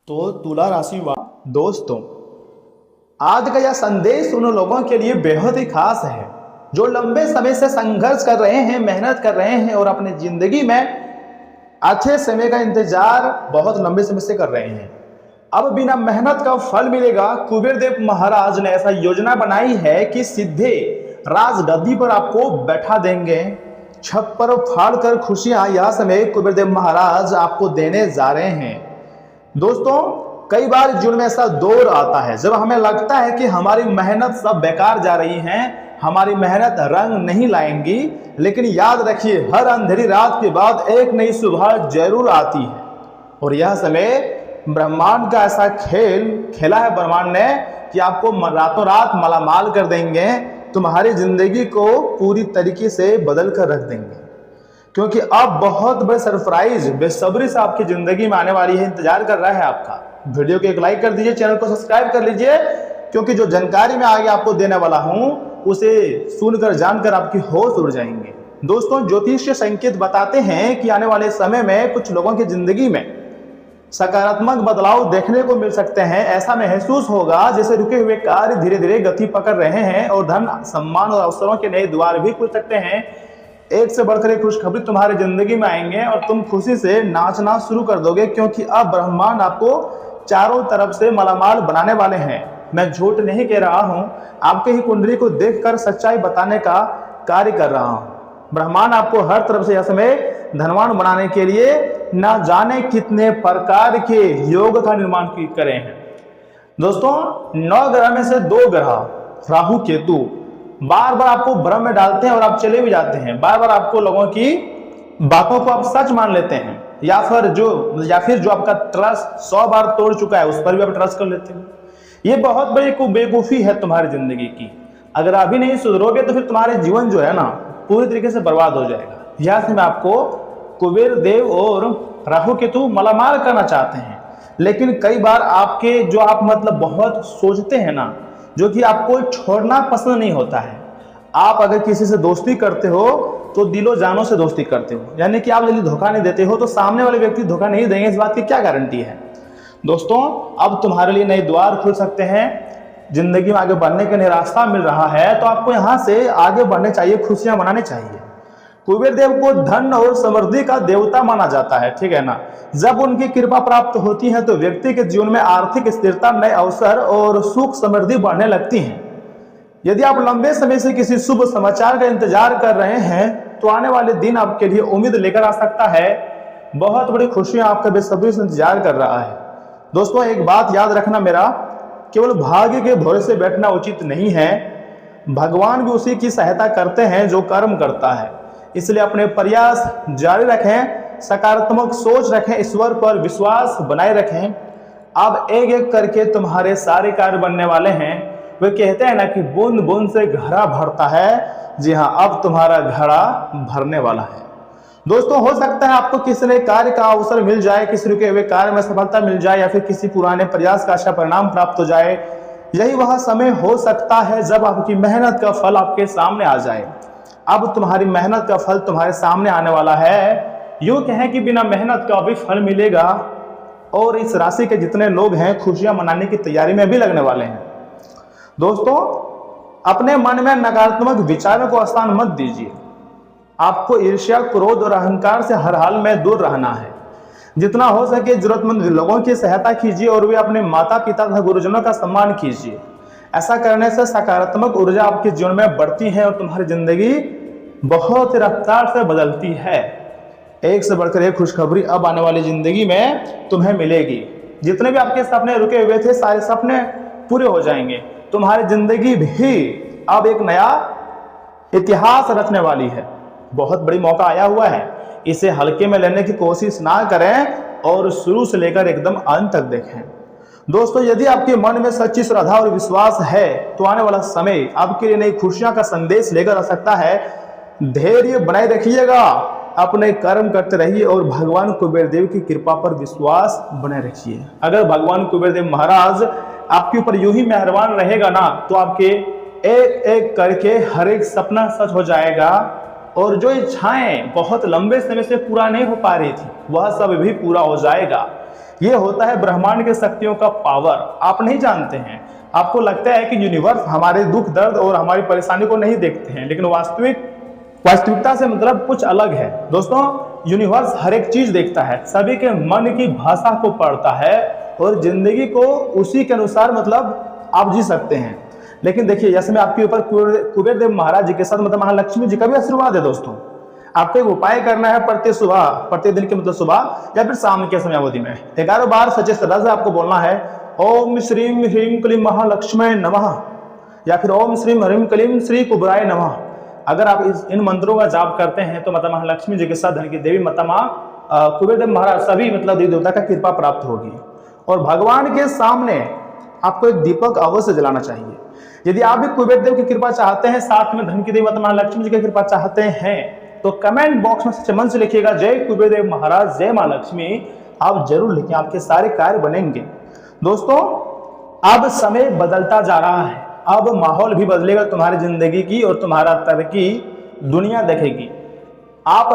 तो तुला राशि दोस्तों, आज का यह संदेश उन लोगों के लिए बेहद ही खास है जो लंबे समय से संघर्ष कर रहे हैं, मेहनत कर रहे हैं और अपनी जिंदगी में अच्छे समय का इंतजार बहुत लंबे समय से कर रहे हैं। अब बिना मेहनत का फल मिलेगा। कुबेर देव महाराज ने ऐसा योजना बनाई है कि सीधे राजगद्दी पर आपको बैठा देंगे। छप्पर फाड़ कर खुशियां यह समय कुबेर देव महाराज आपको देने जा रहे हैं। दोस्तों, कई बार जीवन में ऐसा दौर आता है जब हमें लगता है कि हमारी मेहनत सब बेकार जा रही है, हमारी मेहनत रंग नहीं लाएंगी, लेकिन याद रखिए, हर अंधेरी रात के बाद एक नई सुबह जरूर आती है। और यह समय ब्रह्मांड का ऐसा खेल खेला है ब्रह्मांड ने कि आपको रातों रात मालामाल कर देंगे, तुम्हारी जिंदगी को पूरी तरीके से बदल कर रख देंगे। क्योंकि अब बहुत बड़ी सरप्राइज बेसब्री से आपकी जिंदगी में आने वाली है, इंतजार कर रहा है आपका। वीडियो को एक लाइक कर दीजिए, चैनल को सब्सक्राइब कर लीजिए, क्योंकि जो जानकारी मैं आगे आपको देने वाला हूं उसे सुनकर जानकर आपकी होश उड़ जाएंगे। दोस्तों, ज्योतिष संकेत बताते हैं कि आने वाले समय में कुछ लोगों की जिंदगी में सकारात्मक बदलाव देखने को मिल सकते हैं। ऐसा महसूस होगा जैसे रुके हुए कार्य धीरे धीरे गति पकड़ रहे हैं और धन, सम्मान और अवसरों के नए द्वार भी खुल सकते हैं। एक से बढ़कर एक खुशखबरी तुम्हारी जिंदगी में आएंगे और तुम खुशी से नाचना शुरू कर दोगे, क्योंकि अब ब्रह्मांड आपको चारों तरफ से मालामाल बनाने वाले हैं। मैं झूठ नहीं कह रहा हूं, आपके ही कुंडली को देखकर सच्चाई बताने का कार्य कर रहा हूं। ब्रह्मांड आपको हर तरफ से यह समय धनवान बनाने के लिए ना जाने कितने प्रकार के योग का निर्माण करे हैं। दोस्तों, 9 ग्रह में से 2 ग्रह राहु केतु बार बार आपको भ्रम में डालते हैं और आप चले भी जाते हैं। बार बार आपको लोगों की बातों को आप सच मान लेते हैं, या फिर जो आपका ट्रस्ट 100 बार तोड़ चुका है उस पर भी आप ट्रस्ट कर लेते हैं। ये बहुत बड़ी बेवकूफी है तुम्हारी जिंदगी की। अगर अभी नहीं सुधरोगे तो फिर तुम्हारे जीवन जो है ना पूरी तरीके से बर्बाद हो जाएगा। यहां से मैं आपको कुबेर देव और राहु केतु मालामाल करना चाहते हैं, लेकिन कई बार आपके जो आप बहुत सोचते हैं ना, जो कि आपको छोड़ना पसंद नहीं होता है। आप अगर किसी से दोस्ती करते हो तो दिलो जानों से दोस्ती करते हो, यानी कि आप यदि धोखा नहीं देते हो तो सामने वाले व्यक्ति धोखा नहीं देंगे, इस बात की क्या गारंटी है। दोस्तों, अब तुम्हारे लिए नए द्वार खुल सकते हैं, जिंदगी में आगे बढ़ने का नया रास्ता मिल रहा है, तो आपको यहाँ से आगे बढ़ने चाहिए, खुशियां मनानी चाहिए। कुबेर देव को धन और समृद्धि का देवता माना जाता है, ठीक है ना। जब उनकी कृपा प्राप्त होती है तो व्यक्ति के जीवन में आर्थिक स्थिरता, नए अवसर और सुख समृद्धि बढ़ने लगती है। यदि आप लंबे समय से किसी शुभ समाचार का इंतजार कर रहे हैं तो आने वाले दिन आपके लिए उम्मीद लेकर आ सकता है। बहुत बड़ी खुशियां आपका बेसब्री से इंतजार कर रहा है। दोस्तों, एक बात याद रखना, मेरा केवल भाग्य के भरोसे बैठना उचित नहीं है। भगवान भी उसी की सहायता करते हैं जो कर्म करता है। इसलिए अपने प्रयास जारी रखें, सकारात्मक सोच रखें, ईश्वर पर विश्वास बनाए रखें। अब एक एक करके तुम्हारे सारे कार्य बनने वाले हैं। वे कहते हैं ना कि बूंद बूंद से घड़ा भरता है। जी हाँ, अब तुम्हारा घड़ा भरने वाला है। दोस्तों, हो सकता है आपको किसी नए कार्य का अवसर मिल जाए, किसी रुके हुए कार्य में सफलता मिल जाए, या फिर किसी पुराने प्रयास का अच्छा परिणाम प्राप्त हो जाए। यही वह समय हो सकता है जब आपकी मेहनत का फल आपके सामने आ जाए। अब तुम्हारी मेहनत का फल तुम्हारे सामने आने वाला है। यूं कहें कि बिना मेहनत का भी फल मिलेगा। और इस राशि के जितने लोग हैं खुशियां मनाने की तैयारी में भी लगने वाले हैं। दोस्तों, अपने मन में नकारात्मक विचारों को स्थान मत दीजिए। आपको ईर्ष्या, क्रोध और अहंकार से हर हाल में दूर रहना है। जितना हो सके जरूरतमंद लोगों की सहायता कीजिए और वे अपने माता पिता तथा गुरुजनों का सम्मान कीजिए। ऐसा करने से सकारात्मक ऊर्जा आपके जीवन में बढ़ती है और तुम्हारी जिंदगी बहुत रफ्तार से बदलती है। एक से बढ़कर एक खुशखबरी अब आने वाली जिंदगी में तुम्हें मिलेगी। जितने भी आपके सपने रुके हुए थे सारे सपने पूरे हो जाएंगे। तुम्हारी जिंदगी भी अब एक नया इतिहास रचने वाली है। बहुत बड़ी मौका आया हुआ है, इसे हल्के में लेने की कोशिश ना करें और शुरू से लेकर एकदम अंत तक देखें। दोस्तों, यदि आपके मन में सच्ची श्रद्धा और विश्वास है तो आने वाला समय आपके लिए नई खुशियां का संदेश लेकर आ सकता है। धैर्य बनाए रखिएगा, अपने कर्म करते रहिए और भगवान कुबेर देव की कृपा पर विश्वास बनाए रखिए। अगर भगवान कुबेर देव महाराज आपके ऊपर यूं ही मेहरबान रहेगा ना, तो आपके एक एक करके हर एक सपना सच हो जाएगा और जो इच्छाएं बहुत लंबे समय से पूरा नहीं हो पा रही थी वह सब भी पूरा हो जाएगा। ये होता है ब्रह्मांड के शक्तियों का पावर। आप नहीं जानते हैं, आपको लगता है कि यूनिवर्स हमारे दुख दर्द और हमारी परेशानी को नहीं देखते हैं, लेकिन वास्तविकता से मतलब कुछ अलग है। दोस्तों, यूनिवर्स हर एक चीज देखता है, सभी के मन की भाषा को पढ़ता है और जिंदगी को उसी के अनुसार मतलब आप जी सकते हैं। लेकिन देखिए, जैसे मैं आपके ऊपर कुबेर देव महाराज जी के साथ मतलब महालक्ष्मी जी का भी आशीर्वाद है। दोस्तों, आपको एक उपाय करना है, प्रतिदिन के मतलब सुबह या फिर शाम के समय अवधि में 11 बार सच्चे श्रद्धा से आपको बोलना है ओम श्रीम ह्रीम क्लीम महालक्ष्मी नमः या फिर ओम श्रीम ह्रीम क्लीम श्री कुबराय नमः। अगर आप इन मंत्रों का जाप करते हैं तो माता महालक्ष्मी जी के साथ धन की देवी माता कुबेर देव महाराज सभी मतलब देवी देवता का कृपा प्राप्त होगी। और भगवान के सामने आपको एक दीपक अवश्य जलाना चाहिए। यदि आप भी कुबेर देव की कृपा चाहते हैं, साथ में धन की देवी माता महालक्ष्मी जी की कृपा चाहते हैं, तो कमेंट बॉक्स में सच्चे मन से लिखिएगा जय कुबेर देव महाराज, जय मां लक्ष्मी। आप जरूर लिखें, आपके सारे कार्य बनेंगे। दोस्तों, अब समय बदलता जा रहा है, अब माहौल भी बदलेगा तुम्हारी जिंदगी की और तुम्हारा तरक्की दुनिया देखेगी। आप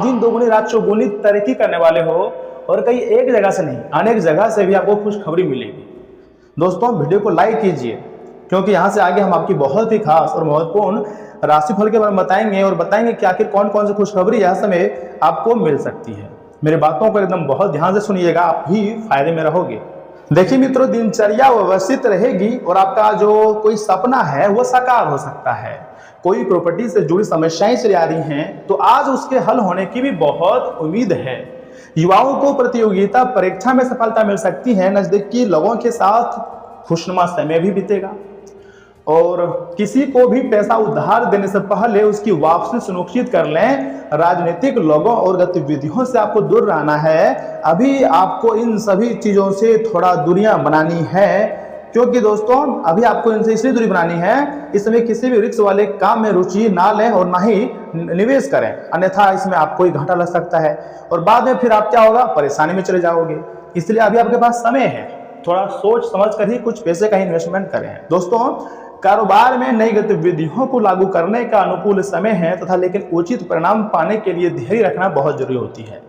दिन दोगुनी रात चौगुनी तरक्की करने वाले हो और कहीं एक जगह से नहीं, अनेक जगह से भी आपको खुशखबरी मिलेगी। दोस्तों, वीडियो को लाइक कीजिए, क्योंकि यहाँ से आगे हम आपकी बहुत ही खास और महत्वपूर्ण राशिफल के बारे में बताएंगे और बताएंगे कि आखिर कौन कौन सी खुशखबरी यह समय आपको मिल सकती है। मेरे बातों को एकदम बहुत ध्यान से सुनिएगा, आप भी फायदे में रहोगे। देखिए मित्रों, दिनचर्या व्यवस्थित रहेगी और आपका जो कोई सपना है वो साकार हो सकता है। कोई प्रॉपर्टी से जुड़ी समस्याएं चली आ रही हैं तो आज उसके हल होने की भी बहुत उम्मीद है। युवाओं को प्रतियोगिता परीक्षा में सफलता मिल सकती है। नजदीकी लोगों के साथ खुशनुमा समय भी बीतेगा और किसी को भी पैसा उधार देने से पहले उसकी वापसी सुनिश्चित कर लें। राजनीतिक लोगों और गतिविधियों से आपको दूर रहना है। अभी आपको इन सभी चीजों से थोड़ा दूरियां बनानी है, क्योंकि दोस्तों अभी आपको इनसे इसलिए दूरी बनानी है, इसमें किसी भी रिस्क वाले काम में रुचि ना लें और ना ही निवेश करें, अन्यथा इसमें आपको ही घाटा लग सकता है और बाद में फिर आप क्या होगा, परेशानी में चले जाओगे। इसलिए अभी आपके पास समय है, थोड़ा सोच समझ कर ही कुछ पैसे का इन्वेस्टमेंट करें। दोस्तों, कारोबार में नई गतिविधियों को लागू करने का अनुकूल समय है तथा लेकिन उचित परिणाम पाने के लिए धैर्य रखना बहुत जरूरी होती है।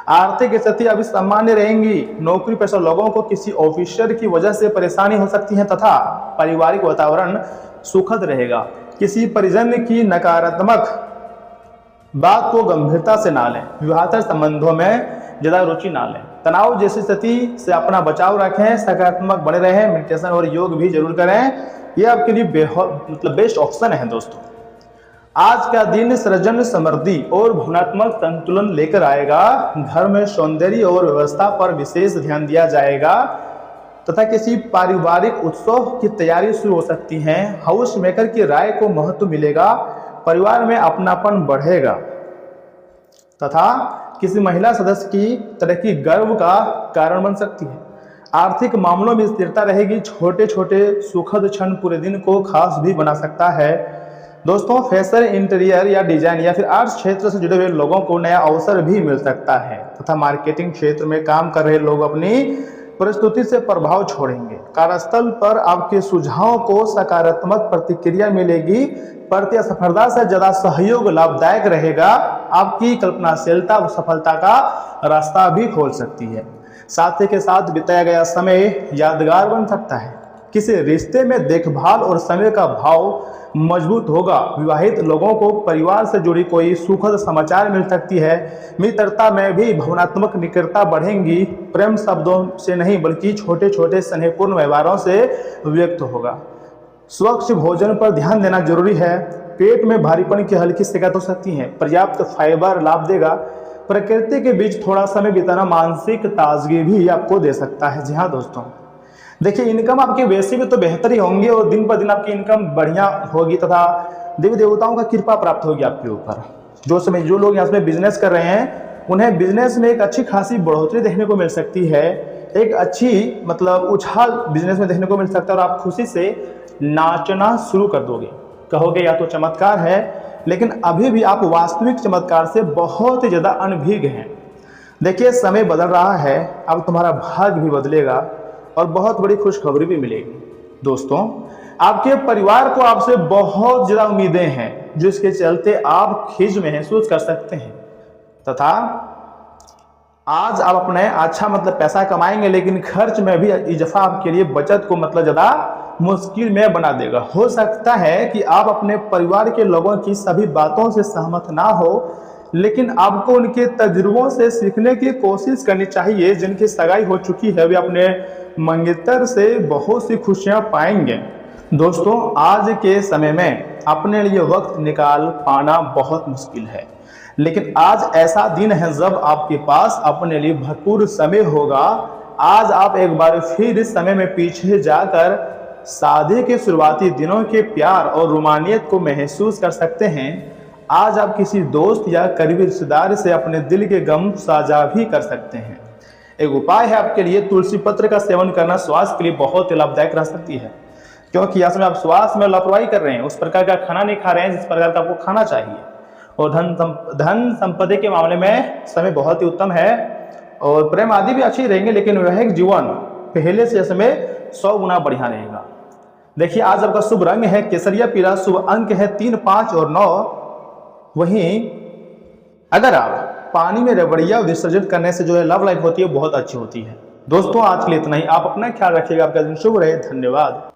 आर्थिक स्थिति अभी सामान्य रहेंगी। नौकरी पेशा लोगों को किसी ऑफिसर की वजह से परेशानी हो सकती है तथा पारिवारिक वातावरण सुखद रहेगा। किसी परिजन की नकारात्मक बात को गंभीरता से ना लें। विवाहेतर संबंधों में ज्यादा रुचि ना लें। तनाव जैसी स्थिति से अपना बचाव रखें। सकारात्मक बने रहें। मेडिटेशन और योग भी जरूर करें, यह आपके लिए बेस्ट ऑप्शन है। दोस्तों, आज का दिन सृजन समृद्धि और भावनात्मक संतुलन लेकर आएगा। घर में सौंदर्य और व्यवस्था पर विशेष ध्यान दिया जाएगा तथा किसी पारिवारिक उत्सव की तैयारी शुरू हो सकती है। हाउस मेकर की राय को महत्व मिलेगा। परिवार में अपनापन बढ़ेगा तथा किसी महिला सदस्य की तरक्की गर्व का कारण बन सकती है। आर्थिक मामलों में स्थिरता रहेगी। छोटे छोटे सुखद क्षण पूरे दिन को खास भी बना सकता है। दोस्तों, फैशन, इंटीरियर या डिजाइन या फिर आर्ट्स क्षेत्र से जुड़े हुए लोगों को नया अवसर भी मिल सकता है तथा मार्केटिंग क्षेत्र में काम कर रहे लोग अपनी प्रस्तुति से प्रभाव छोड़ेंगे। कार्यस्थल पर आपके सुझावों को सकारात्मक प्रतिक्रिया मिलेगी। प्रतिस्पर्धा से ज्यादा सहयोग लाभदायक रहेगा। आपकी कल्पनाशीलता सफलता का रास्ता भी खोल सकती है। साथी के साथ बिताया गया समय यादगार बन सकता है। किसी रिश्ते में देखभाल और समय का भाव मजबूत होगा। विवाहित लोगों को परिवार से जुड़ी कोई सुखद समाचार मिल सकती है। मित्रता में भी भावनात्मक निकटता बढ़ेंगी। प्रेम शब्दों से नहीं बल्कि छोटे छोटे स्नेहपूर्ण व्यवहारों से व्यक्त होगा। स्वच्छ भोजन पर ध्यान देना जरूरी है। पेट में भारीपन की हल्की शिकायत हो सकती है। पर्याप्त फाइबर लाभ देगा। प्रकृति के बीच थोड़ा समय बिताना मानसिक ताजगी भी आपको दे सकता है। जी हाँ दोस्तों, देखिए इनकम आपकी वैसे भी तो बेहतर ही होंगे और दिन पर दिन आपकी इनकम बढ़िया होगी तथा देवी देवताओं का कृपा प्राप्त होगी आपके ऊपर। जो लोग यहाँ में बिजनेस कर रहे हैं उन्हें बिजनेस में एक अच्छी खासी बढ़ोतरी देखने को मिल सकती है। एक अच्छी मतलब उछाल बिजनेस में देखने को मिल सकता है और आप खुशी से नाचना शुरू कर दोगे। कहोगे या तो चमत्कार है, लेकिन अभी भी आप वास्तविक चमत्कार से बहुत ही ज्यादा अनभिज्ञ हैं। देखिए समय बदल रहा है, अब तुम्हारा भाग्य भी बदलेगा और बहुत बड़ी खुशखबरी भी मिलेगी। दोस्तों, आपके परिवार को आपसे बहुत ज्यादा उम्मीदें हैं, जिसके चलते आप खिज महसूस कर सकते हैं तथा आज आप अपने अच्छा मतलब पैसा कमाएंगे, लेकिन खर्च में भी इजाफा आपके लिए बचत को मतलब ज़्यादा मुश्किल में बना देगा। हो सकता है कि आप अपने परिवार के लोगों की सभी बातों से सहमत ना हो, लेकिन आपको उनके तजुर्बों से सीखने की कोशिश करनी चाहिए। जिनकी सगाई हो चुकी है वे अपने मंगेतर से बहुत सी खुशियां पाएंगे। दोस्तों, आज के समय में अपने लिए वक्त निकाल पाना बहुत मुश्किल है, लेकिन आज ऐसा दिन है जब आपके पास अपने लिए भरपूर समय होगा। आज आप एक बार फिर इस समय में पीछे जाकर शादी के शुरुआती दिनों के प्यार और रोमानियत को महसूस कर सकते हैं। आज आप किसी दोस्त या करीबी रिश्तेदार से अपने दिल के गम साझा भी कर सकते हैं। एक उपाय है आपके लिए, तुलसी पत्र का सेवन करना स्वास्थ्य के लिए बहुत ही लाभदायक रह सकती है, क्योंकि यहाँ में आप स्वास्थ्य में लापरवाही कर रहे हैं, उस प्रकार का खाना नहीं खा रहे हैं जिस प्रकार का आपको खाना चाहिए। और धन संपत्ति के मामले में समय बहुत ही उत्तम है, और प्रेम आदि भी अच्छी रहेंगे, लेकिन वैवाहिक जीवन पहले से समय 100 गुना बढ़िया रहेगा। देखिए, आज आपका शुभ रंग है केसरिया पीला, शुभ अंक है 3, 5 और 9। वहीं अगर आप पानी में रबड़िया विसर्जित करने से जो है लव लाइफ होती है बहुत अच्छी होती है। दोस्तों, आज के लिए इतना ही। आप अपना ख्याल रखिएगा। आपका दिन शुभ रहे। धन्यवाद।